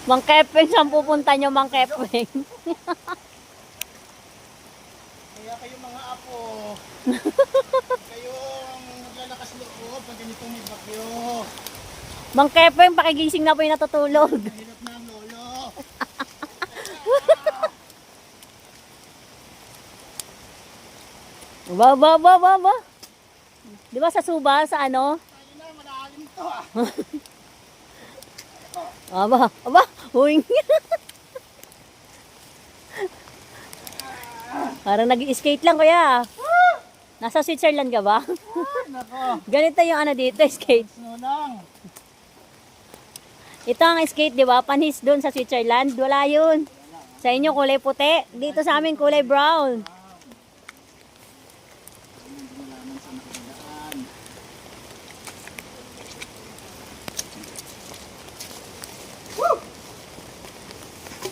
Mang Kepeng, saan pupunta nyo, Mang Kepeng? Kaya kayo mga apo, kayong naglalakas loob pag ganitong may bagyo. Mang Kepeng, pakigising na po yung natutulog. Mahirap na ang lolo. Ba. Di ba sa Suba, sa ano? Tayo na, malalim to ah. Aba, huwing. Parang nag-skate lang kuya. Nasa Switzerland ka ba? Ay, nako. Ganito yung ano dito, skate. Snow lang. Ito ang skate, di ba? Panis doon sa Switzerland. Wala yun. Sa inyo kulay puti. Dito sa amin kulay brown. Nalaman sa nakadaan. Woo!